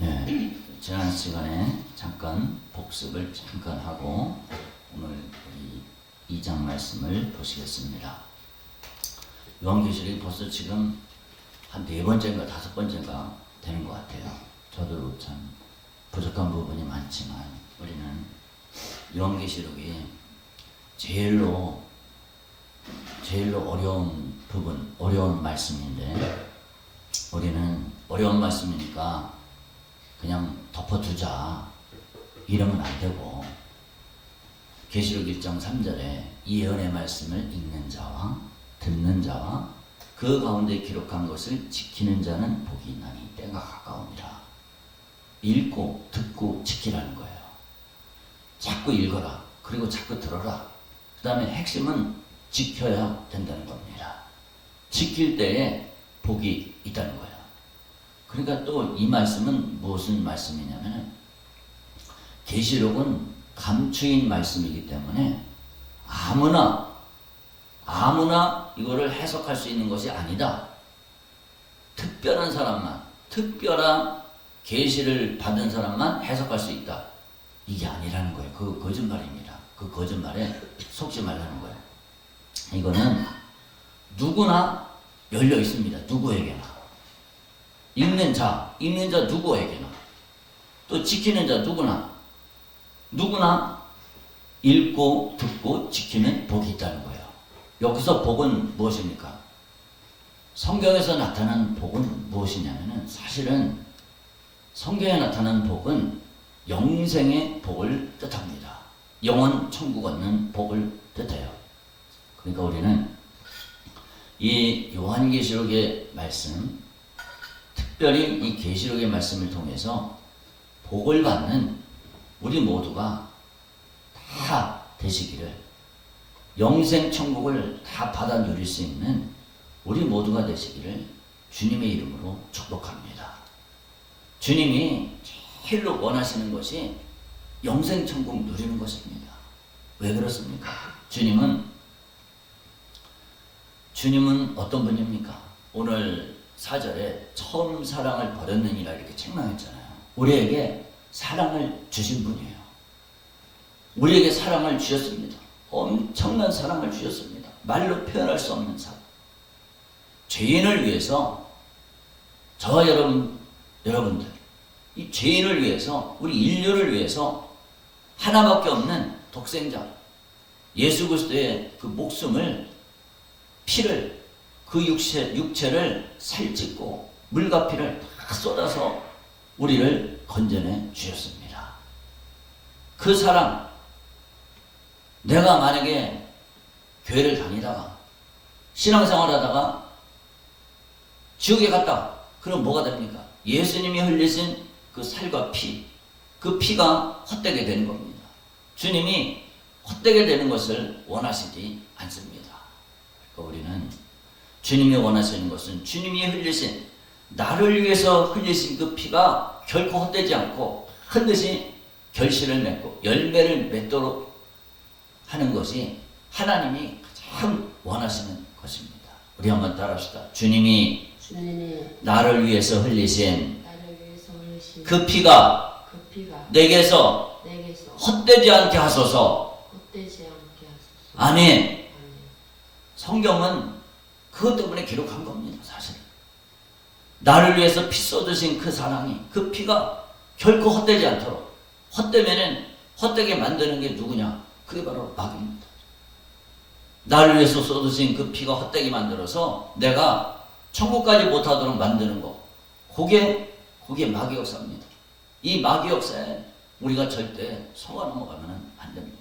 예, 지난 시간에 잠깐 복습을 잠깐 하고 오늘 우리 2장 말씀을 보시겠습니다. 요한계시록이 벌써 지금 한 4번째인가 5번째가 되는 것 같아요. 저도 참 부족한 부분이 많지만 우리는 요한계시록이 제일로 어려운 부분, 어려운 말씀인데 우리는 어려운 말씀이니까 그냥 덮어두자 이러면 안 되고, 계시록 1장 3절에 이 예언의 말씀을 읽는 자와 듣는 자와 그 가운데 기록한 것을 지키는 자는 복이 있나니 때가 가까우니라. 읽고 듣고 지키라는 거예요. 자꾸 읽어라. 그리고 자꾸 들어라. 그 다음에 핵심은 지켜야 된다는 겁니다. 지킬 때에 복이 있다는 거예요. 그러니까 또 이 말씀은 무슨 말씀이냐면, 계시록은 감추인 말씀이기 때문에 아무나 이거를 해석할 수 있는 것이 아니다. 특별한 사람만, 특별한 계시를 받은 사람만 해석할 수 있다. 이게 아니라는 거예요. 그 거짓말입니다. 그 거짓말에 속지 말라는 거예요. 이거는 누구나 열려 있습니다. 누구에게나. 읽는 자 누구에게나, 또 지키는 자 누구나 읽고 듣고 지키면 복이 있다는 거예요. 여기서 복은 무엇입니까? 성경에서 나타난 복은 무엇이냐면은, 사실은 성경에 나타난 복은 영생의 복을 뜻합니다. 영원 천국 얻는 복을 뜻해요. 그러니까 우리는 이 요한계시록의 말씀, 특별히 이 계시록의 말씀을 통해서 복을 받는 우리 모두가 다 되시기를, 영생 천국을 다 받아 누릴 수 있는 우리 모두가 되시기를 주님의 이름으로 축복합니다. 주님이 제일로 원하시는 것이 영생 천국 누리는 것입니다. 왜 그렇습니까? 주님은 어떤 분입니까? 오늘 4절에 처음 사랑을 버렸느니라 이렇게 책망했잖아요. 우리에게 사랑을 주신 분이에요. 우리에게 사랑을 주셨습니다. 엄청난 사랑을 주셨습니다. 말로 표현할 수 없는 사랑. 죄인을 위해서, 저와 여러분들, 이 죄인을 위해서, 우리 인류를 위해서 하나밖에 없는 독생자 예수 그리스도의 그 목숨을, 피를, 그 육체를 살찌고 물과 피를 다 쏟아서 우리를 건져내 주셨습니다. 그 사랑, 내가 만약에 교회를 다니다가 신앙생활 하다가 지옥에 갔다, 그럼 뭐가 됩니까? 예수님이 흘리신 그 살과 피, 그 피가 헛되게 되는 겁니다. 주님이 헛되게 되는 것을 원하시지 않습니다. 그러니까 우리는 주님이 원하시는 것은 주님이 흘리신, 나를 위해서 흘리신 그 피가 결코 헛되지 않고 반드시 결실을 맺고 열매를 맺도록 하는 것이 하나님이 가장 원하시는 것입니다. 우리 한번 따라합시다. 주님이 나를 위해서 흘리신 그 피가 내게서 헛되지 않게 하소서. 아멘. 성경은 그것 때문에 기록한 겁니다. 사실 나를 위해서 피 쏟으신 그 사랑이, 그 피가 결코 헛되지 않도록, 헛되면은 헛되게 만드는 게 누구냐? 그게 바로 마귀입니다. 나를 위해서 쏟으신 그 피가 헛되게 만들어서 내가 천국까지 못하도록 만드는 거, 그게 마귀 역사입니다. 이 마귀 역사에 우리가 절대 속아 넘어가면 안 됩니다.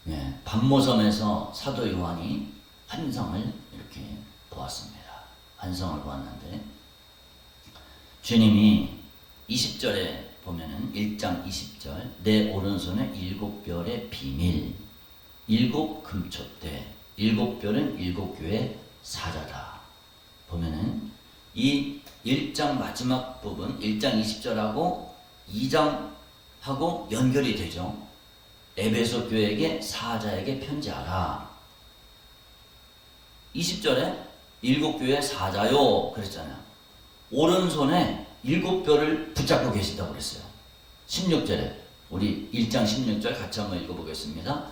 예, 반모섬에서 사도 요한이 환상을 이렇게 보았습니다. 환상을 보았는데, 주님이 20절에 보면은 1장 20절, 내 오른손에 7별의 비밀, 7 금촛대, 7별은 7교회 사자다. 보면은 이 1장 마지막 부분, 1장 20절하고 2장하고 연결이 되죠. 에베소 교회에게 사자에게 편지하라. 20절에 7교회 사자요 그랬잖아요. 오른손에 7뼈를 붙잡고 계신다고 그랬어요. 16절에 우리 1장 16절 같이 한번 읽어보겠습니다.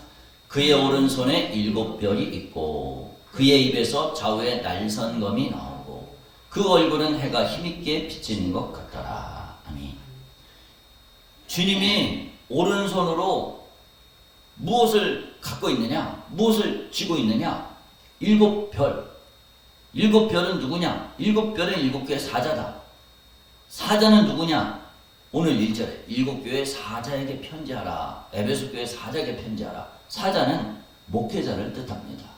그의 오른손에 7뼈이 있고 그의 입에서 좌우에 날선검이 나오고 그 얼굴은 해가 힘있게 비치는 것 같더라. 아멘. 주님이 오른손으로 무엇을 갖고 있느냐? 무엇을 쥐고 있느냐? 7별. 7별은 누구냐? 7별은 7개의 사자다. 사자는 누구냐? 오늘 1절에 7교회 사자에게 편지하라. 에베소 교회 사자에게 편지하라. 사자는 목회자를 뜻합니다.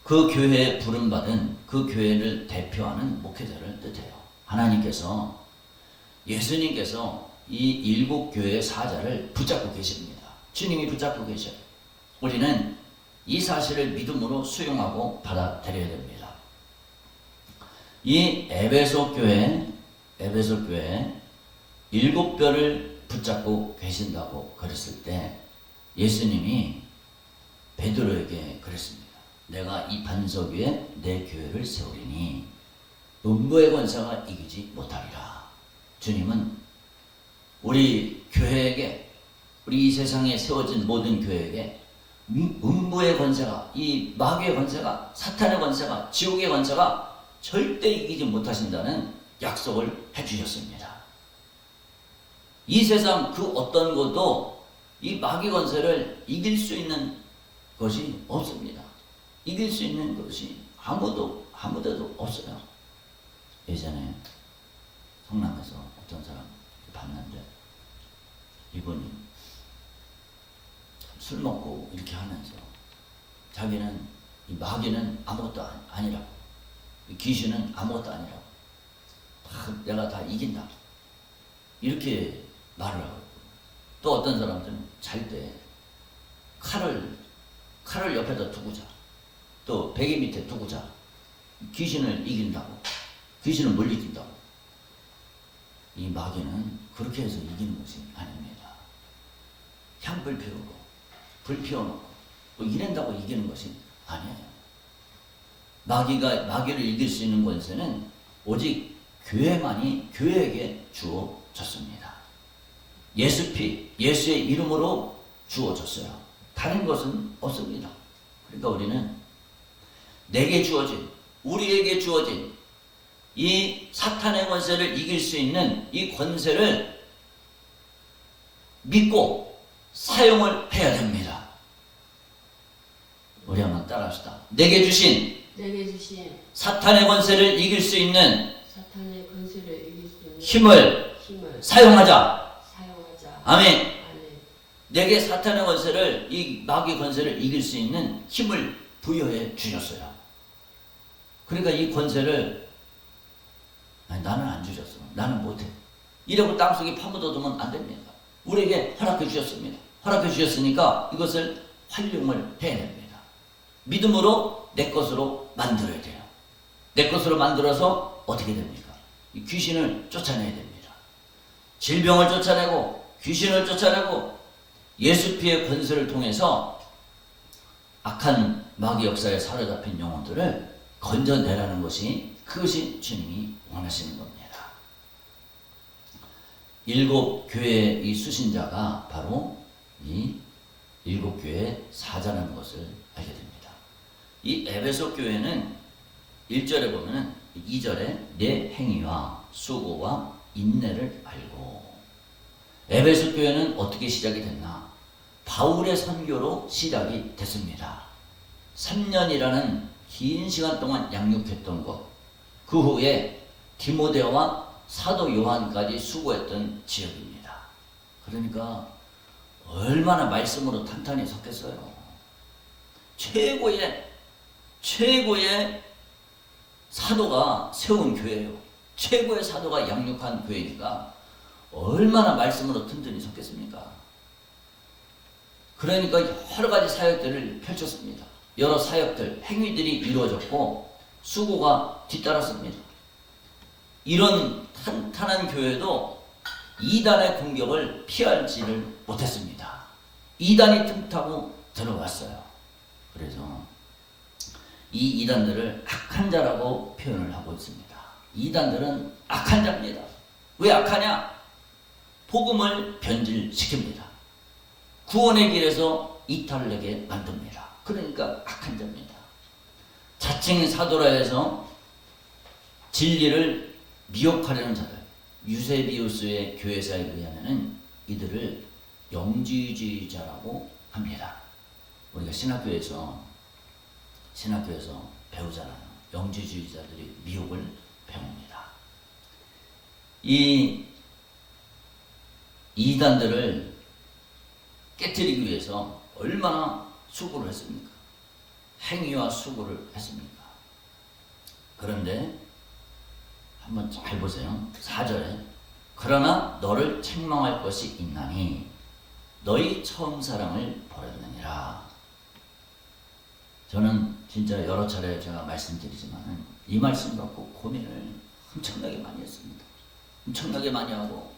그 교회에 부름받은 그 교회를 대표하는 목회자를 뜻해요. 하나님께서, 예수님께서 이 7교회의 사자를 붙잡고 계십니다. 주님이 붙잡고 계셔요. 우리는 이 사실을 믿음으로 수용하고 받아들여야 됩니다. 이 에베소 교회 7뼈를 붙잡고 계신다고 그랬을 때 예수님이 베드로에게 그랬습니다. 내가 이 반석 위에 내 교회를 세우리니 음부의 권세가 이기지 못하리라. 주님은 우리 교회에게, 우리 이 세상에 세워진 모든 교회에게 음부의 권세가, 이 마귀의 권세가, 사탄의 권세가, 지옥의 권세가 절대 이기지 못하신다는 약속을 해주셨습니다. 이 세상 그 어떤 것도 이 마귀 권세를 이길 수 있는 것이 없습니다. 이길 수 있는 것이 아무데도 없어요. 예전에 성남에서 어떤 사람 봤는데 이분이 술 먹고 이렇게 하면서 자기는 이 마귀는 아무것도 아니라고, 이 귀신은 아무것도 아니라고, 내가 다 이긴다 이렇게 말을 하고, 또 어떤 사람들은 잘 때 칼을 옆에다 두고 자, 또 베개 밑에 두고 자, 귀신을 이긴다고, 귀신을 물리킨다고. 이 마귀는 그렇게 해서 이기는 것이 아닙니다. 향불 피우고 불 피워놓고 뭐 이런다고 이기는 것이 아니에요. 마귀를 이길 수 있는 권세는 오직 교회에게 주어졌습니다. 예수의 이름으로 주어졌어요. 다른 것은 없습니다. 그러니까 우리는 내게 주어진, 우리에게 주어진 이 사탄의 권세를 이길 수 있는 이 권세를 믿고 사용을 해야 됩니다. 우리 한번 따라합시다. 내게 주신 사탄의 권세를 이길 수 있는 힘을 사용하자. 아멘. 내게 사탄의 권세를, 이 마귀 권세를 이길 수 있는 힘을 부여해 주셨어요. 그러니까 이 권세를 나는 안 주셨어, 나는 못해, 이러고 땅속에 파묻어두면 안 됩니다. 우리에게 허락해 주셨습니다. 허락해 주셨으니까 이것을 활용을 해야 됩니다. 믿음으로 내 것으로 만들어야 돼요. 내 것으로 만들어서 어떻게 됩니까? 이 귀신을 쫓아내야 됩니다. 질병을 쫓아내고 귀신을 쫓아내고 예수 피의 권세를 통해서 악한 마귀 역사에 사로잡힌 영혼들을 건져내라는 것이, 그것이 주님이 원하시는 겁니다. 7교회의 이 수신자가 바로 이 7교회의 사자라는 것을 알게 됩니다. 이 에베소 교회는 1절에 보면 2절에 내 행위와 수고와 인내를 알고, 에베소 교회는 어떻게 시작이 됐나? 바울의 선교로 시작이 됐습니다. 3년이라는 긴 시간 동안 양육했던 것, 그 후에 디모데와 사도 요한까지 수고했던 지역입니다. 그러니까 얼마나 말씀으로 탄탄히 섰겠어요. 최고의 사도가 세운 교회예요. 최고의 사도가 양육한 교회니까 얼마나 말씀으로 튼튼히 섰겠습니까? 그러니까 여러 가지 사역들을 펼쳤습니다. 여러 사역들, 행위들이 이루어졌고 수고가 뒤따랐습니다. 이런 탄탄한 교회도 이단의 공격을 피하지를 못했습니다. 이단이 틈타고 들어왔어요. 그래서 이 이단들을 악한 자라고 표현을 하고 있습니다. 이단들은 악한 자입니다. 왜 악하냐? 복음을 변질시킵니다. 구원의 길에서 이탈되게 만듭니다. 그러니까 악한 자입니다. 자칭 사도라 해서 진리를 미혹하려는 자들, 유세비우스의 교회사에 의하면 이들을 영지주의자라고 합니다. 우리가 신학교에서 배우잖아요. 영지주의자들이 미혹을 배웁니다. 이 이단들을 깨뜨리기 위해서 얼마나 수고를 했습니까? 행위와 수고를 했습니까? 그런데 한번 잘 보세요. 4절에 그러나 너를 책망할 것이 있나니 너희 처음 사랑을 버렸느니라. 저는 진짜 여러 차례 제가 말씀드리지만 이 말씀 갖고 고민을 엄청나게 많이 했습니다. 엄청나게 많이 하고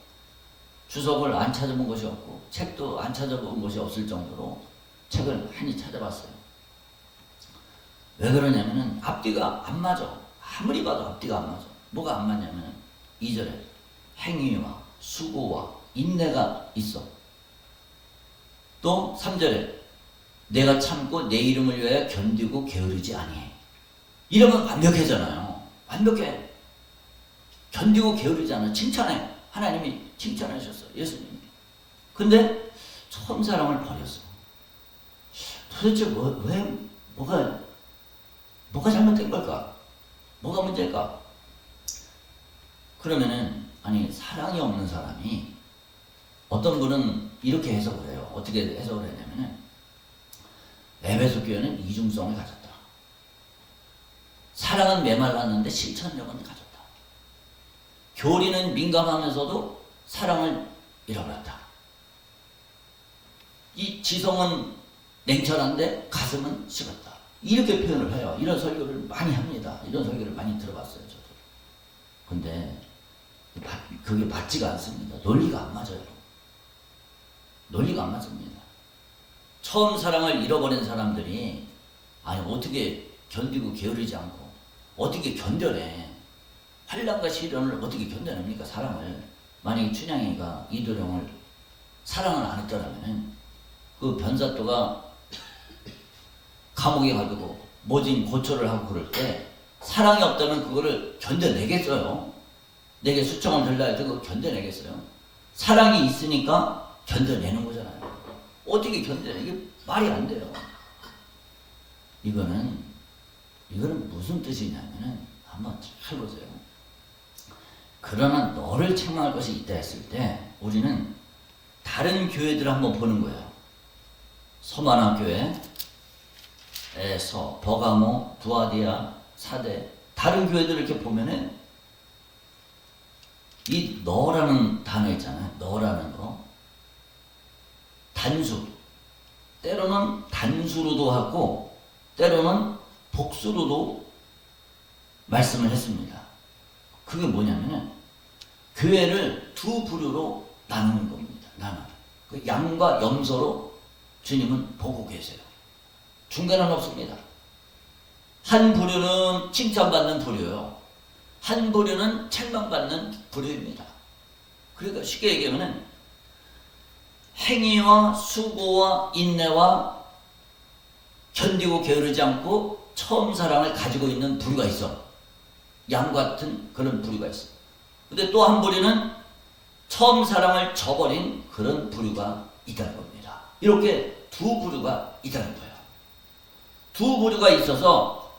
주석을 안 찾아본 것이 없고 책도 안 찾아본 것이 없을 정도로 책을 많이 찾아봤어요. 왜 그러냐면은 앞뒤가 안 맞아. 아무리 봐도 앞뒤가 안 맞아. 뭐가 안 맞냐면 2절에 행위와 수고와 인내가 있어. 또 3절에 내가 참고 내 이름을 위하여 견디고 게으르지 아니해. 이러면 완벽해잖아요. 완벽해. 견디고 게으르지 않아. 칭찬해. 하나님이 칭찬하셨어. 예수님이. 근데 처음 사랑을 버렸어. 도대체 뭐가 잘못된 걸까? 뭐가 문제일까? 그러면은 아니 사랑이 없는 사람이 어떤 분은 이렇게 해석을 해요. 어떻게 해석을 했냐면은 에베소 교회는 이중성을 가졌다. 사랑은 메말랐는데 실천력은 가졌다. 교리는 민감하면서도 사랑을 잃어버렸다. 이 지성은 냉철한데 가슴은 식었다. 이렇게 표현을 해요. 이런 설교를 많이 합니다. 이런 설교를 많이 들어봤어요. 저도. 근데 그게 맞지가 않습니다. 논리가 안 맞아요. 논리가 안 맞습니다. 처음 사랑을 잃어버린 사람들이 아니 어떻게 견디고 게으르지 않고 어떻게 견뎌내. 환난과 시련을 어떻게 견뎌냅니까? 사랑을. 만약에 춘향이가 이도령을 사랑을 안 했더라면 그 변사또가 감옥에 가지고 모진 고초를 하고 그럴 때 사랑이 없다면 그거를 견뎌내겠어요? 내게 수청을 들라 해도 그거 견뎌내겠어요? 사랑이 있으니까 견뎌내는 거잖아요. 어떻게 견뎌내? 이게 말이 안 돼요. 이거는 무슨 뜻이냐면은 한번 잘 보세요. 그러나 너를 책망할 것이 있다 했을 때 우리는 다른 교회들을 한번 보는 거예요. 서만화 교회에서 버가모, 두아디아, 사대 다른 교회들을 이렇게 보면은 이 너라는 단어 있잖아요. 너라는 거 단수 때로는 단수로도 하고 때로는 복수로도 말씀을 했습니다. 그게 뭐냐면은 교회를 두 부류로 나누는 겁니다. 그 양과 염소로 주님은 보고 계세요. 중간은 없습니다. 한 부류는 칭찬받는 부류요. 한 부류는 책망받는 부류입니다. 그러니까 쉽게 얘기하면 행위와 수고와 인내와 견디고 게으르지 않고 처음 사랑을 가지고 있는 부류가 있어. 양 같은 그런 부류가 있어. 근데 또 한 부류는 처음 사랑을 저버린 그런 부류가 있다는 겁니다. 이렇게 두 부류가 있다는 거예요. 두 부류가 있어서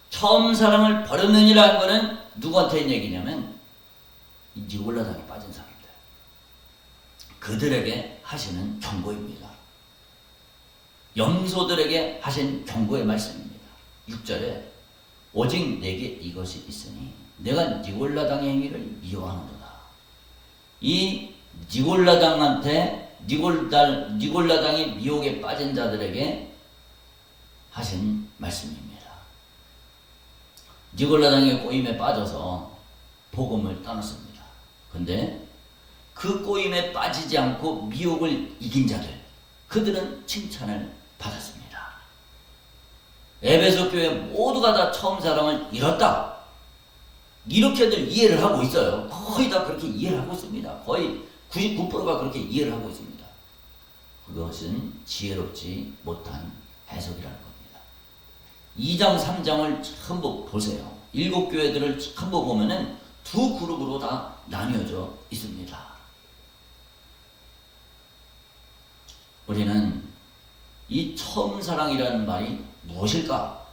처음 사랑을 버렸느니라는 거는 누구한테 있는 얘기냐면 니골라당에 빠진 사람들. 그들에게 하시는 경고입니다. 염소들에게 하신 경고의 말씀입니다. 6절에 오직 내게 이것이 있으니 내가 니골라당의 행위를 미워하는도다. 이 니골라당한테 니골라당이 미혹에 빠진 자들에게 하신 말씀입니다. 니골라당의 꼬임에 빠져서 복음을 떠났습니다. 근데 그 꼬임에 빠지지 않고 미혹을 이긴 자들, 그들은 칭찬을 받았습니다. 에베소 교회 모두가 다 처음 사랑을 잃었다. 이렇게들 이해를 하고 있어요. 거의 다 그렇게 이해를 하고 있습니다. 거의 99%가 그렇게 이해를 하고 있습니다. 그것은 지혜롭지 못한 해석이라는 겁니다. 2장 3장을 전부 보세요. 7교회들을 전부 보면은 두 그룹으로 다 나뉘어져 있습니다. 우리는 이 처음 사랑이라는 말이 무엇일까?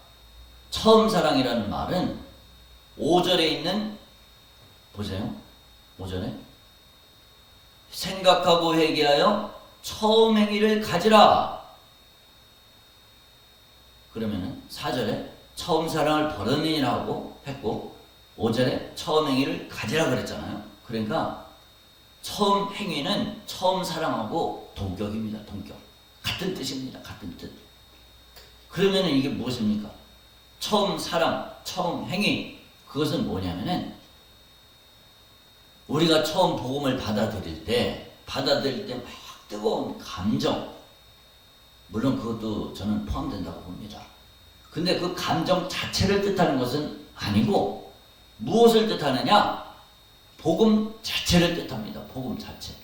처음 사랑이라는 말은 5절에 있는, 보세요. 5절에 생각하고 회개하여 처음 행위를 가지라. 그러면은 4절에 처음 사랑을 버렸느니라고 했고 5절에 처음 행위를 가지라 그랬잖아요. 그러니까 처음 행위는 처음 사랑하고 동격입니다. 동격. 같은 뜻입니다. 같은 뜻. 그러면은 이게 무엇입니까? 처음 사랑, 처음 행위. 그것은 뭐냐면은 우리가 처음 복음을 받아들일 때 막 뜨거운 감정, 물론 그것도 저는 포함된다고 봅니다. 근데 그 감정 자체를 뜻하는 것은 아니고 무엇을 뜻하느냐? 복음 자체를 뜻합니다. 복음 자체.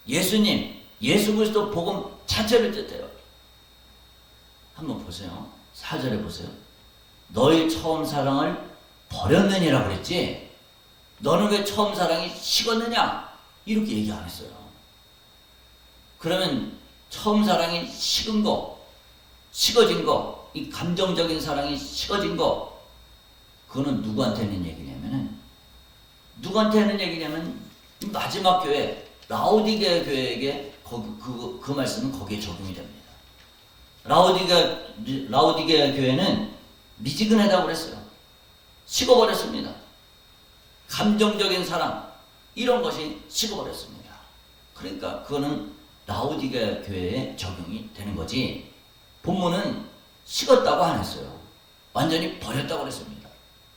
예수님, 예수 그리스도 복음 자체를 뜻해요. 한번 보세요. 4절에 보세요. 너희 처음 사랑을 버렸느니라 그랬지? 너는 왜 처음 사랑이 식었느냐? 이렇게 얘기 안 했어요. 그러면 처음 사랑이 식은 거, 식어진 거, 이 감정적인 사랑이 식어진 거, 그거는 누구한테 하는 얘기냐면은, 마지막 교회, 라오디게아 교회에게 그 말씀은 거기에 적용이 됩니다. 라오디게아 교회는 미지근하다고 그랬어요. 식어버렸습니다. 감정적인 사랑, 이런 것이 식어버렸습니다. 그러니까 그거는 라오디게아 교회에 적용이 되는 거지, 본문은 식었다고 안 했어요. 완전히 버렸다고 그랬습니다.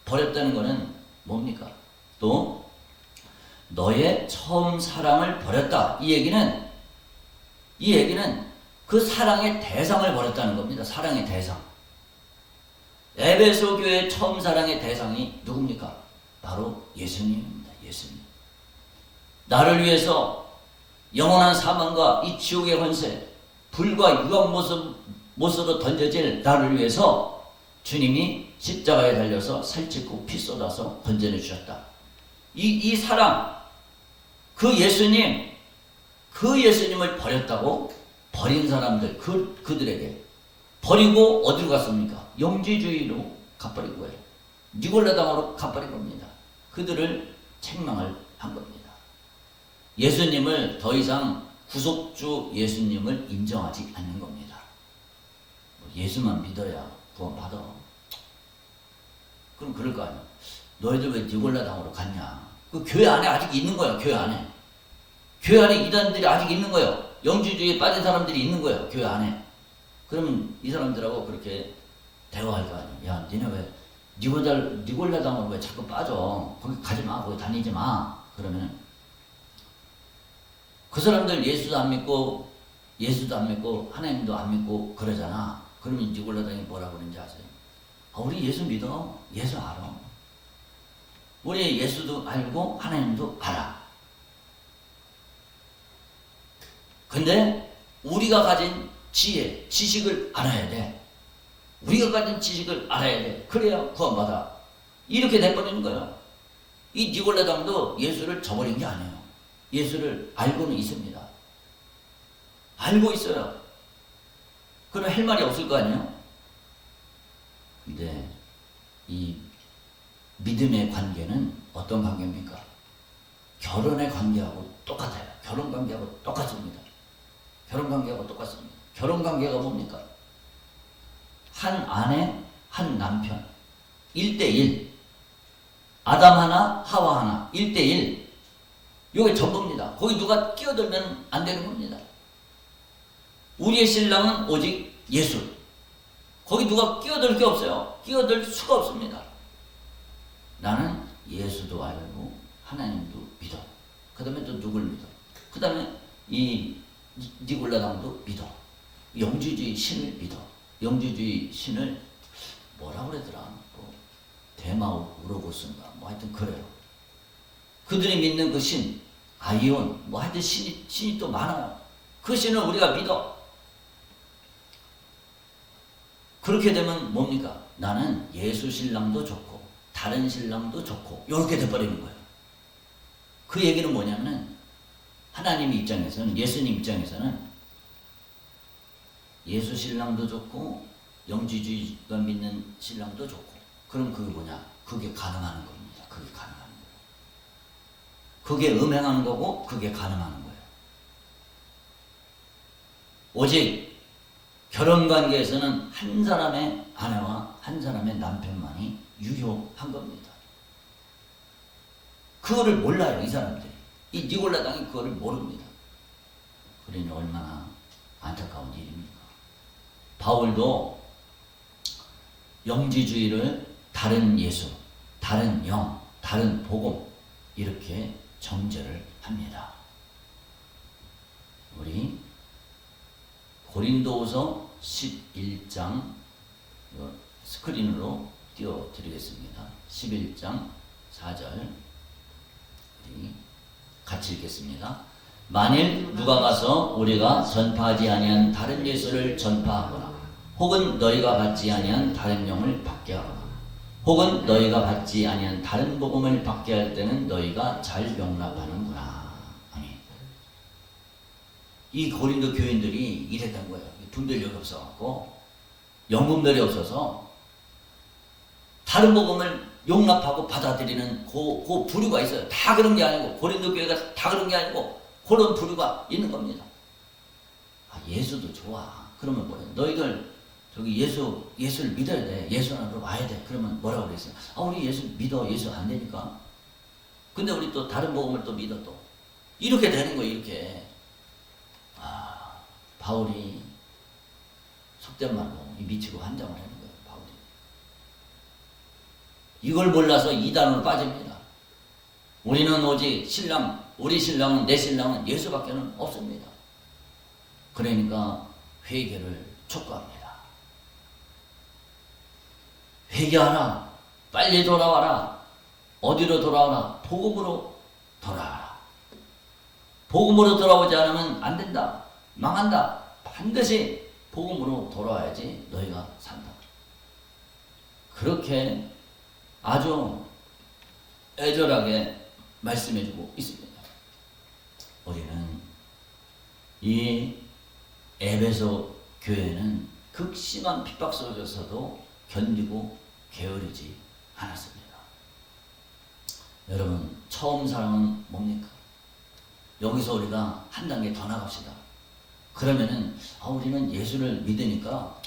버렸다는 거는 뭡니까? 또 너의 처음 사랑을 버렸다. 이 얘기는 그 사랑의 대상을 버렸다는 겁니다. 사랑의 대상. 에베소 교회의 처음 사랑의 대상이 누굽니까? 바로 예수님입니다. 예수님. 나를 위해서 영원한 사망과 이 지옥의 권세, 불과 유황 못으로 던져질 나를 위해서 주님이 십자가에 달려서 살찌고 피 쏟아서 건져내 주셨다. 이 사랑, 그 예수님을 버렸다고? 버린 사람들, 그들에게 버리고 어디로 갔습니까? 영지주의로 가버린 거예요. 니골라당으로 가버린 겁니다. 그들을 책망을 한 겁니다. 예수님을 더 이상 구속주 예수님을 인정하지 않는 겁니다. 예수만 믿어야 구원받아. 그럼 그럴 거 아니야. 너희들 왜 니골라당으로 갔냐? 그 교회 안에 아직 있는 거야. 교회 안에 이단들이 아직 있는 거예요. 영지주의에 빠진 사람들이 있는 거예요. 교회 안에. 그러면 이 사람들하고 그렇게 대화할 거 아니야. 야, 니네 왜 니골라당으로 왜 자꾸 빠져? 거기 가지 마. 거기 다니지 마. 그러면 그 사람들 예수도 안 믿고 하나님도 안 믿고 그러잖아. 그러면 니골라당이 뭐라 그러는지 아세요? 우리 예수 믿어. 예수 알아. 우리 예수도 알고 하나님도 알아. 근데 우리가 가진 지혜, 지식을 알아야 돼. 우리가 가진 지식을 알아야 돼. 그래야 구원받아. 이렇게 돼버리는 거예요. 이 니골라당도 예수를 저버린 게 아니에요. 예수를 알고는 있습니다. 알고 있어요. 그럼 할 말이 없을 거 아니에요? 근데 이 믿음의 관계는 어떤 관계입니까? 결혼의 관계하고 똑같아요. 결혼 관계하고 똑같습니다. 결혼 관계가 뭡니까? 한 아내, 한 남편, 1대1. 아담 하나, 하와 하나, 1대1. 이게 전부입니다. 거기 누가 끼어들면 안 되는 겁니다. 우리의 신랑은 오직 예수. 거기 누가 끼어들 게 없어요. 끼어들 수가 없습니다. 나는 예수도 알고 하나님도 믿어. 그 다음에 또 누굴 믿어? 그 다음에 이 니골라당도 믿어. 영주주의 신을 믿어. 영주주의 신을 뭐라 그러더라? 데마우로고스인가 뭐 하여튼 그래요. 그들이 믿는 그 신, 아이온, 뭐 하여튼 신이 또 많아요. 그 신을 우리가 믿어. 그렇게 되면 뭡니까? 나는 예수 신랑도 좋고 다른 신랑도 좋고 이렇게 돼버리는 거예요. 그 얘기는 뭐냐면 하나님 입장에서는, 예수님 입장에서는 예수 신랑도 좋고 영지주의가 믿는 신랑도 좋고, 그럼 그게 뭐냐? 그게 가능하는 겁니다. 그게 가능하는 거예요. 그게 음행하는 거고 그게 가능하는 거예요. 오직 결혼관계에서는 한 사람의 아내와 한 사람의 남편만이 유효한 겁니다. 그거를 몰라요, 이 사람들이. 이 니골라 당이 그거를 모릅니다. 그러니 얼마나 안타까운 일입니까? 바울도 영지주의를 다른 예수, 다른 영, 다른 복음 이렇게 정죄를 합니다. 우리 고린도후서 11장 스크린으로 띄워드리겠습니다. 11장 4절 우리 같이 읽겠습니다. 만일 누가 가서 우리가 전파하지 아니한 다른 예수를 전파하거나 혹은 너희가 받지 아니한 다른 영을 받게 하거나 혹은 너희가 받지 아니한 다른 복음을 받게 할 때는 너희가 잘 용납하는구나. 아멘. 이 고린도 교인들이 이랬던 거예요. 분별력이 없어갖고 영분별이 없어서 다른 복음을 용납하고 받아들이는 그 부류가 있어요. 다 그런 게 아니고, 고린도 교회가 다 그런 게 아니고 그런 부류가 있는 겁니다. 아, 예수도 좋아. 그러면 뭐래? 너희들 저기 예수를 믿어야 돼. 예수 안으로 와야 돼. 그러면 뭐라고 그랬어요? 아, 우리 예수 믿어. 예수 안 되니까. 근데 우리 또 다른 복음을 또 믿어 또. 이렇게 되는 거예요. 이렇게. 아, 바울이 속된 말로 미치고 환장을 하는 거예요. 바울이. 이걸 몰라서 이단으로 빠집니다. 우리는 오직 신랑, 우리 신랑은, 내 신랑은 예수밖에는 없습니다. 그러니까 회개를 촉구합니다. 회개하라. 빨리 돌아와라. 어디로 돌아와라? 복음으로 돌아와라. 복음으로 돌아오지 않으면 안 된다. 망한다. 반드시 복음으로 돌아와야지 너희가 산다. 그렇게 아주 애절하게 말씀해주고 있습니다. 우리는 이 에베소 교회는 극심한 핍박 속에서도 견디고 게으르지 않았습니다. 여러분, 처음 사랑은 뭡니까? 여기서 우리가 한 단계 더 나갑시다. 그러면은 우리는 예수를 믿으니까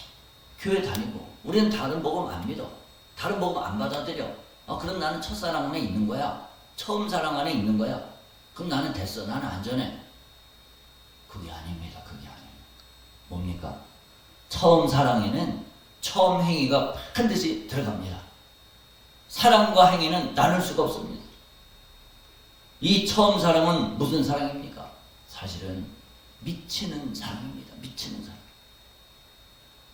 교회 다니고 우리는 다른 복음 안 믿어. 다른 복음 안 받아들여. 그럼 나는 첫사랑 안에 있는 거야. 처음 사랑 안에 있는 거야. 그럼 나는 됐어. 나는 안전해. 그게 아닙니다. 그게 아니에요. 뭡니까? 처음 사랑에는 처음 행위가 반드시 들어갑니다. 사랑과 행위는 나눌 수가 없습니다. 이 처음 사랑은 무슨 사랑입니까? 사실은 미치는 사랑입니다. 미치는 사랑.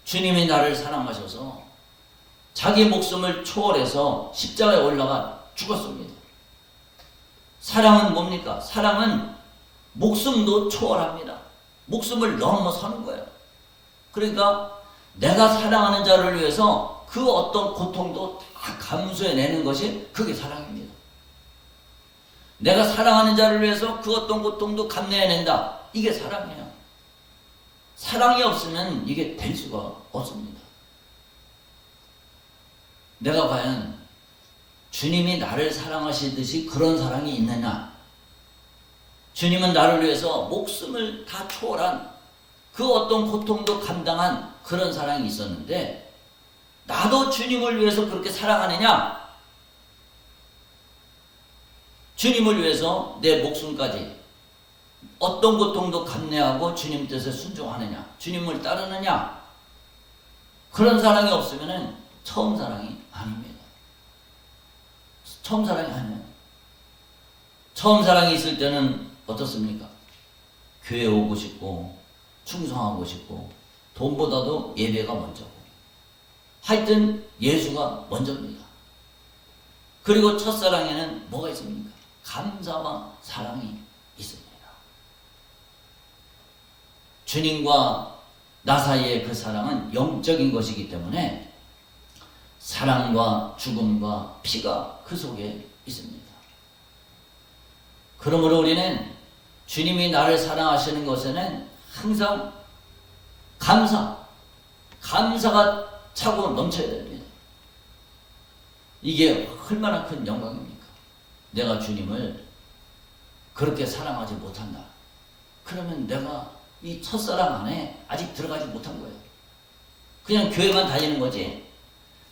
주님이 나를 사랑하셔서 자기 목숨을 초월해서 십자가에 올라가 죽었습니다. 사랑은 뭡니까? 사랑은 목숨도 초월합니다. 목숨을 넘어서는 거예요. 그러니까 내가 사랑하는 자를 위해서 그 어떤 고통도 다 감수해내는 것이 그게 사랑입니다. 내가 사랑하는 자를 위해서 그 어떤 고통도 감내해낸다. 이게 사랑이에요. 사랑이 없으면 이게 될 수가 없습니다. 내가 과연 주님이 나를 사랑하시듯이 그런 사랑이 있느냐? 주님은 나를 위해서 목숨을 다 초월한 그 어떤 고통도 감당한 그런 사랑이 있었는데 나도 주님을 위해서 그렇게 사랑하느냐? 주님을 위해서 내 목숨까지 어떤 고통도 감내하고 주님 뜻에 순종하느냐? 주님을 따르느냐? 그런 사랑이 없으면 처음 사랑이 아닙니다. 처음 사랑이 아니에요. 처음 사랑이 있을 때는 어떻습니까? 교회 오고 싶고 충성하고 싶고 돈보다도 예배가 먼저고 하여튼 예수가 먼저입니다. 그리고 첫사랑에는 뭐가 있습니까? 감사와 사랑이 있습니다. 주님과 나 사이의 그 사랑은 영적인 것이기 때문에 사랑과 죽음과 피가 그 속에 있습니다. 그러므로 우리는 주님이 나를 사랑하시는 것에는 항상 감사가 차고 넘쳐야 됩니다. 이게 얼마나 큰 영광입니까? 내가 주님을 그렇게 사랑하지 못한다. 그러면 내가 이 첫사랑 안에 아직 들어가지 못한 거예요. 그냥 교회만 다니는 거지.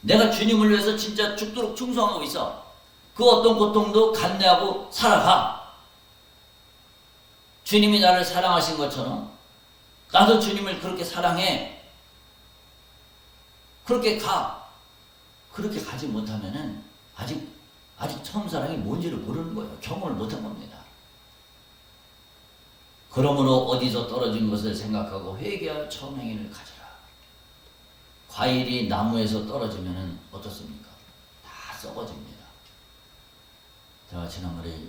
내가 주님을 위해서 진짜 죽도록 충성하고 있어. 그 어떤 고통도 감내하고 살아가. 주님이 나를 사랑하신 것처럼 나도 주님을 그렇게 사랑해. 그렇게 가. 그렇게 가지 못하면은 아직 처음 사랑이 뭔지를 모르는 거예요. 경험을 못한 겁니다. 그러므로 어디서 떨어진 것을 생각하고 회개하여 처음 행위를 가져라. 과일이 나무에서 떨어지면은 어떻습니까? 다 썩어집니다. 제가 지난번에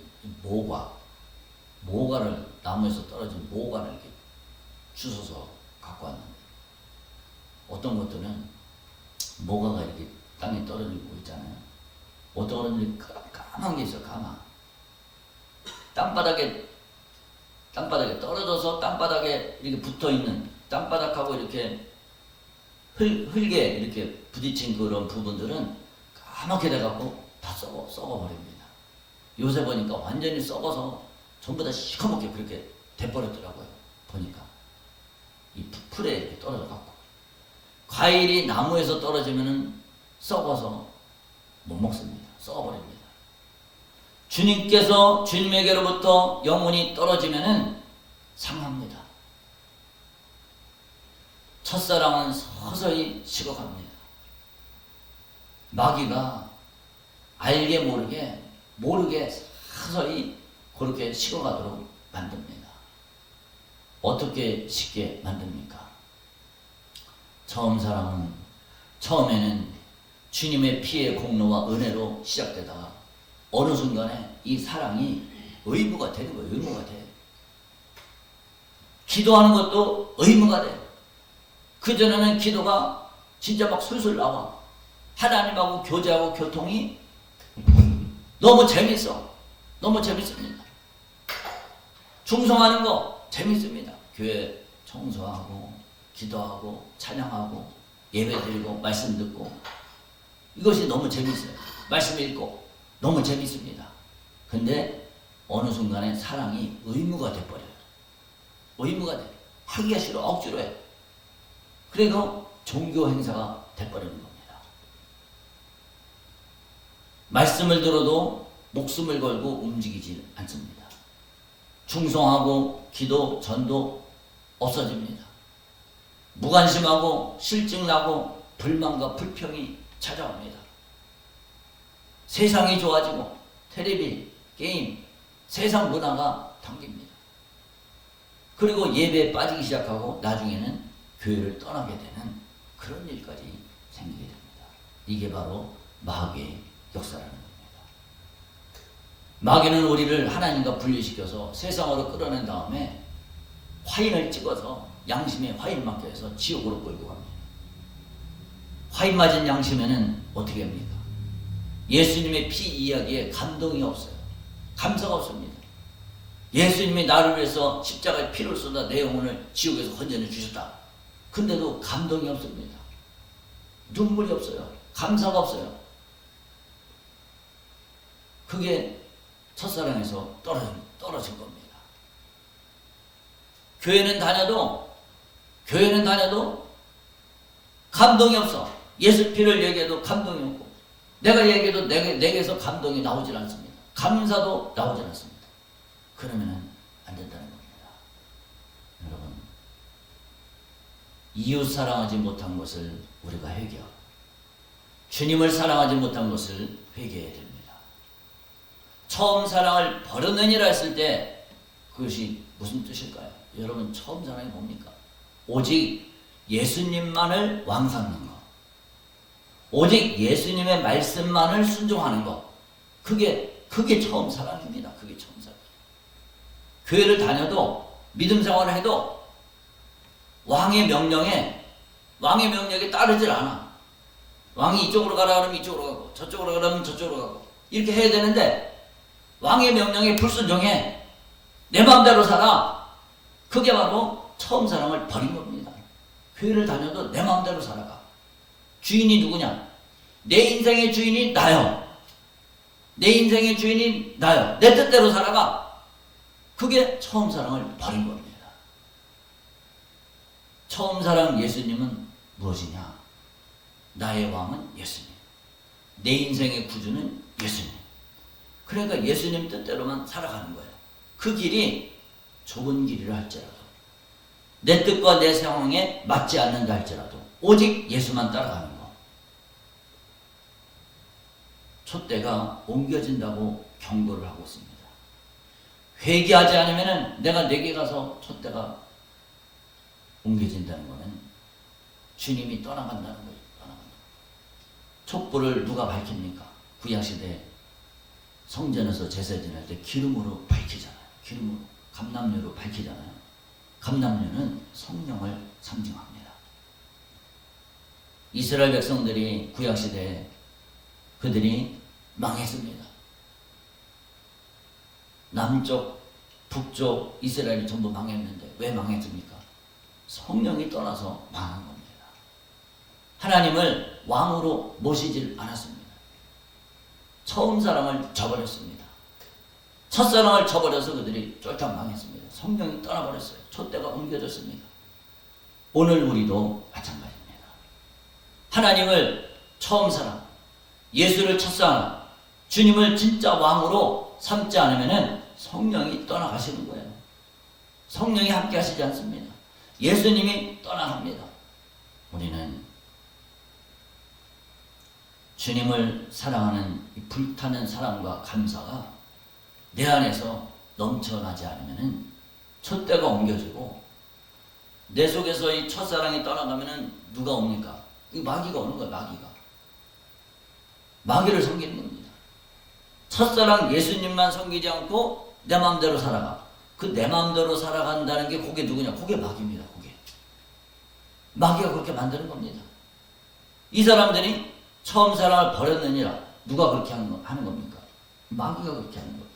모과를 나무에서 떨어진 모과를 이렇게 주워서 갖고 왔는데 어떤 것들은 모과가 이렇게 땅에 떨어지고 있잖아요. 어떤 것들은 까만 게 있어, 까만. 땅바닥에 떨어져서 땅바닥에 이렇게 붙어 있는 땅바닥하고 이렇게 흙에 이렇게 부딪힌 그런 부분들은 까맣게 돼갖고 다 썩어버립니다. 요새 보니까 완전히 썩어서 전부 다 시커멓게 그렇게 돼버렸더라고요. 보니까 이 풀에 이렇게 떨어져갖고 과일이 나무에서 떨어지면은 썩어서 못 먹습니다. 썩어버립니다. 주님에게로부터 영혼이 떨어지면은 상합니다. 첫사랑은 서서히 식어갑니다. 마귀가 알게 모르게 서서히 그렇게 식어가도록 만듭니다. 어떻게 식게 만듭니까? 처음에는 주님의 피의 공로와 은혜로 시작되다가 어느 순간에 이 사랑이 의무가 되는 거예요. 의무가 돼. 기도하는 것도 의무가 돼. 그전에는 기도가 진짜 막 술술 나와. 하나님하고 교제하고 교통이 너무 재밌어. 너무 재밌습니다. 충성하는 거 재밌습니다. 교회 청소하고 기도하고 찬양하고 예배드리고 말씀 듣고 이것이 너무 재밌어요. 말씀 읽고 너무 재밌습니다. 근데 어느 순간에 사랑이 의무가 돼버려요. 의무가 돼. 하기가 싫어. 억지로 해. 그래도 종교 행사가 돼버리는 겁니다. 말씀을 들어도 목숨을 걸고 움직이지 않습니다. 충성하고 기도, 전도 없어집니다. 무관심하고 실증나고 불만과 불평이 찾아옵니다. 세상이 좋아지고 텔레비, 게임, 세상 문화가 당깁니다. 그리고 예배에 빠지기 시작하고 나중에는 교회를 떠나게 되는 그런 일까지 생기게 됩니다. 이게 바로 마귀의 역사라는 겁니다. 마귀는 우리를 하나님과 분리시켜서 세상으로 끌어낸 다음에 화인을 찍어서 양심에 화인 맞게 해서 지옥으로 끌고 갑니다. 화인 맞은 양심에는 어떻게 합니까? 예수님의 피 이야기에 감동이 없어요. 감사가 없습니다. 예수님이 나를 위해서 십자가에 피를 쏟아 내 영혼을 지옥에서 건져내 주셨다. 근데도 감동이 없습니다. 눈물이 없어요. 감사가 없어요. 그게 첫사랑에서 떨어진 겁니다. 교회는 다녀도 감동이 없어. 예수 피를 얘기해도 감동이 없고 내가 얘기해도 내게서 감동이 나오질 않습니다. 감사도 나오질 않습니다. 그러면은 안 된다는 겁니다. 여러분, 이웃 사랑하지 못한 것을 우리가 회개하고 주님을 사랑하지 못한 것을 회개해야 됩니다. 처음 사랑을 버렸느니라 했을 때 그것이 무슨 뜻일까요? 여러분, 처음 사랑이 뭡니까? 오직 예수님만을 왕 삼는 것, 오직 예수님의 말씀만을 순종하는 것, 그게 처음 사랑입니다. 그게 처음 사랑. 교회를 다녀도 믿음 생활을 해도 왕의 명령에 따르질 않아. 왕이 이쪽으로 가라 그러면 이쪽으로 가고 저쪽으로 가라면 저쪽으로 가고 이렇게 해야 되는데 왕의 명령에 불순종해. 내 마음대로 살아. 그게 바로 처음 사랑을 버린 겁니다. 교회를 다녀도 내 마음대로 살아가. 주인이 누구냐? 내 인생의 주인이 나요. 내 인생의 주인이 나요. 내 뜻대로 살아가. 그게 처음 사랑을 버린 겁니다. 처음 사랑 예수님은 무엇이냐? 나의 왕은 예수님. 내 인생의 구주는 예수님. 그러니까 예수님 뜻대로만 살아가는 거예요. 그 길이 좁은 길이라 할지라도, 내 뜻과 내 상황에 맞지 않는다 할지라도 오직 예수만 따라가는 거. 촛대가 옮겨진다고 경고를 하고 있습니다. 회개하지 않으면 내가 내게 가서 촛대가 옮겨진다는 것은 주님이 떠나간다는 거예요. 촛불을 누가 밝힙니까? 구약시대에 성전에서 제사 지낼 때 기름으로 밝히잖아요. 기름으로, 감람유로 밝히잖아요. 감람유는 성령을 상징합니다. 이스라엘 백성들이 구약시대에 그들이 망했습니다. 남쪽, 북쪽 이스라엘이 전부 망했는데 왜 망했습니까? 성령이 떠나서 망한 겁니다. 하나님을 왕으로 모시질 않았습니다. 처음 사랑을 저버렸습니다. 첫사랑을 저버려서 그들이 쫄딱 망했습니다. 성령이 떠나버렸어요. 촛대가 옮겨졌습니다. 오늘 우리도 마찬가지입니다. 하나님을 처음 사랑, 예수를 첫사랑, 주님을 진짜 왕으로 삼지 않으면 성령이 떠나가시는 거예요. 성령이 함께 하시지 않습니다. 예수님이 떠나갑니다. 우리는 주님을 사랑하는 이 불타는 사랑과 감사가 내 안에서 넘쳐나지 않으면 촛대가 옮겨지고, 내 속에서 이 첫사랑이 떠나가면 누가 옵니까? 이 마귀가 오는 거예요. 마귀를 섬기는 겁니다. 첫사랑 예수님만 섬기지 않고 내 마음대로 살아가. 그 내 마음대로 살아간다는 게 그게 누구냐? 그게 마귀입니다. 그게 마귀가 그렇게 만드는 겁니다. 이 사람들이 처음 사랑을 버렸느니라. 누가 그렇게 하는 겁니까? 마귀가 그렇게 하는 겁니다.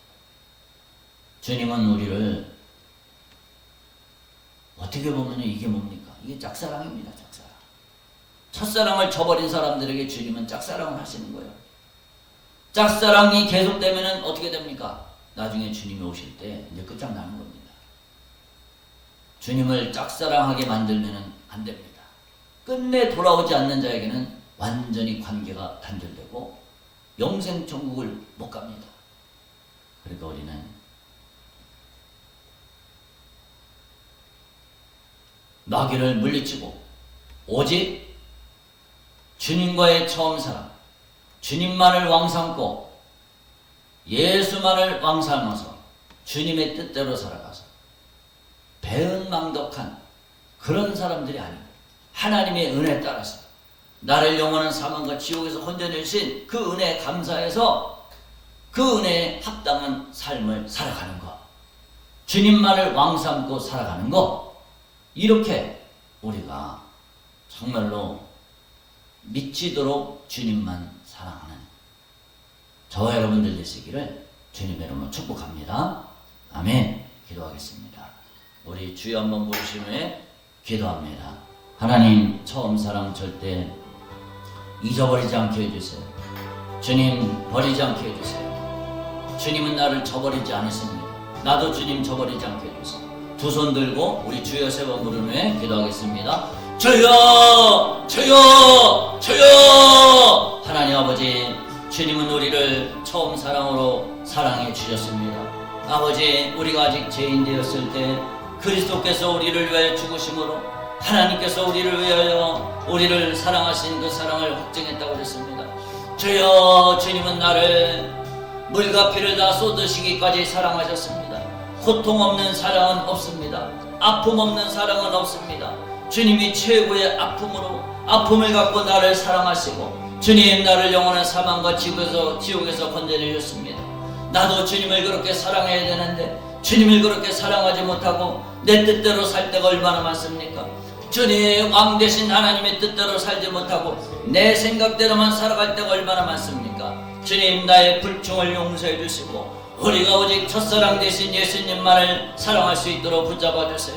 주님은 우리를 어떻게 보면 이게 뭡니까? 이게 짝사랑입니다. 짝사랑. 첫사랑을 저버린 사람들에게 주님은 짝사랑을 하시는 거예요. 짝사랑이 계속되면 어떻게 됩니까? 나중에 주님이 오실 때 이제 끝장나는 겁니다. 주님을 짝사랑하게 만들면 안 됩니다. 끝내 돌아오지 않는 자에게는 완전히 관계가 단절되고 영생 천국을 못 갑니다. 그러니까 우리는 마귀를 물리치고 오직 주님과의 처음 사랑, 주님만을 왕 삼고 예수만을 왕 삼아서 주님의 뜻대로 살아가서 배은망덕한 그런 사람들이 아니고 하나님의 은혜에 따라서 나를 영원한 사망과 지옥에서 건져내신 그 은혜에 감사해서 그 은혜에 합당한 삶을 살아가는 것, 주님만을 왕 삼고 살아가는 것, 이렇게 우리가 정말로 미치도록 주님만 사랑하는 저와 여러분들 되시기를 주님의 이름으로 축복합니다. 아멘. 기도하겠습니다. 우리 주여 한번 부르신 후에 기도합니다. 하나님, 처음 사랑 절대 잊어버리지 않게 해주세요. 주님, 버리지 않게 해주세요. 주님은 나를 저버리지 않으십니다. 나도 주님 저버리지 않게 해주세요. 두 손 들고 우리 주여 세 번 부른 후에 기도하겠습니다. 주여! 주여! 주여! 하나님 아버지, 주님은 우리를 처음 사랑으로 사랑해 주셨습니다. 아버지, 우리가 아직 죄인 되었을 때 그리스도께서 우리를 위하여 죽으심으로 하나님께서 우리를 위하여 우리를 사랑하신 그 사랑을 확증했다고 그랬습니다. 주여, 주님은 나를 물과 피를 다 쏟으시기까지 사랑하셨습니다. 고통 없는 사랑은 없습니다. 아픔 없는 사랑은 없습니다. 주님이 최고의 아픔을 갖고 나를 사랑하시고 주님, 나를 영원한 사망과 지옥에서 건져내셨습니다. 나도 주님을 그렇게 사랑해야 되는데 주님을 그렇게 사랑하지 못하고 내 뜻대로 살 때가 얼마나 많습니까? 주님, 왕 되신 하나님의 뜻대로 살지 못하고 내 생각대로만 살아갈 때가 얼마나 많습니까? 주님, 나의 불충을 용서해 주시고 우리가 오직 첫사랑 되신 예수님만을 사랑할 수 있도록 붙잡아 주세요.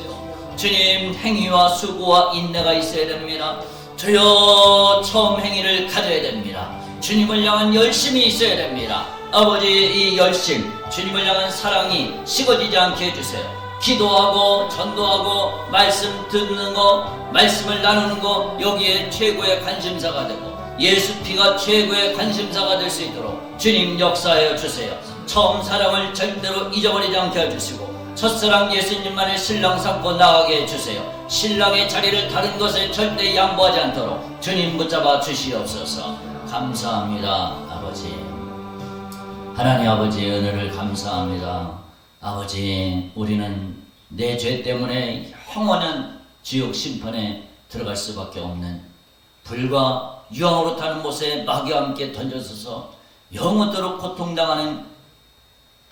주님, 행위와 수고와 인내가 있어야 됩니다. 주여, 처음 행위를 가져야 됩니다. 주님을 향한 열심이 있어야 됩니다. 아버지, 이 열심, 주님을 향한 사랑이 식어지지 않게 해주세요. 기도하고 전도하고 말씀 듣는 거, 말씀을 나누는 거, 여기에 최고의 관심사가 되고 예수 피가 최고의 관심사가 될 수 있도록 주님 역사하여 주세요. 처음 사랑을 절대로 잊어버리지 않게 해주시고 첫사랑 예수님만의 신랑 삼고 나가게 해주세요. 신랑의 자리를 다른 것에 절대 양보하지 않도록 주님 붙잡아 주시옵소서. 감사합니다. 아버지, 하나님 아버지의 은혜를 감사합니다. 아버지, 우리는 내 죄 때문에 영원한 지옥 심판에 들어갈 수밖에 없는 불과 유황으로 타는 못에 마귀와 함께 던져서서 영원토록 고통당하는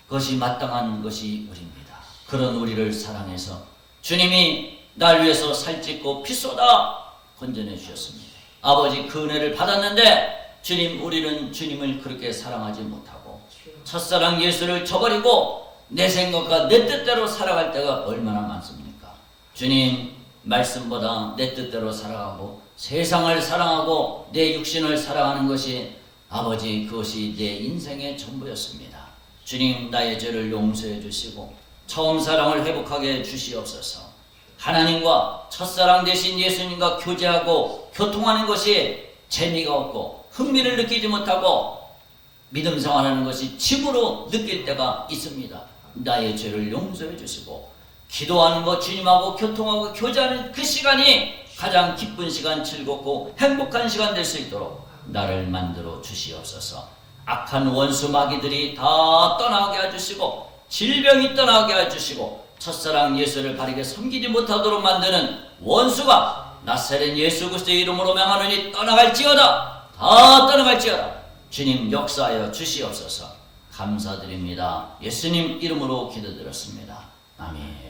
것이 마땅한 것이 우리입니다. 그런 우리를 사랑해서 주님이 날 위해서 살찌고 피 쏟아 건져내 주셨습니다. 아버지, 그 은혜를 받았는데 주님, 우리는 주님을 그렇게 사랑하지 못하고 첫사랑 예수를 저버리고 내 생각과 내 뜻대로 살아갈 때가 얼마나 많습니까? 주님, 말씀보다 내 뜻대로 살아가고 세상을 사랑하고 내 육신을 사랑하는 것이 아버지, 그것이 내 인생의 전부였습니다. 주님, 나의 죄를 용서해 주시고 처음 사랑을 회복하게 해 주시옵소서. 하나님과 첫사랑 되신 예수님과 교제하고 교통하는 것이 재미가 없고 흥미를 느끼지 못하고 믿음 생활하는 것이 짐으로 느낄 때가 있습니다. 나의 죄를 용서해 주시고 기도하는 것, 주님하고 교통하고 교제하는 그 시간이 가장 기쁜 시간, 즐겁고 행복한 시간 될 수 있도록 나를 만들어 주시옵소서. 악한 원수 마귀들이 다 떠나게 해주시고 질병이 떠나게 해주시고 첫사랑 예수를 바르게 섬기지 못하도록 만드는 원수가 나사렛 예수 그리스도의 이름으로 명하노니 떠나갈지어다. 다 떠나갈지어다. 주님 역사하여 주시옵소서. 감사드립니다. 예수님 이름으로 기도드렸습니다. 아멘.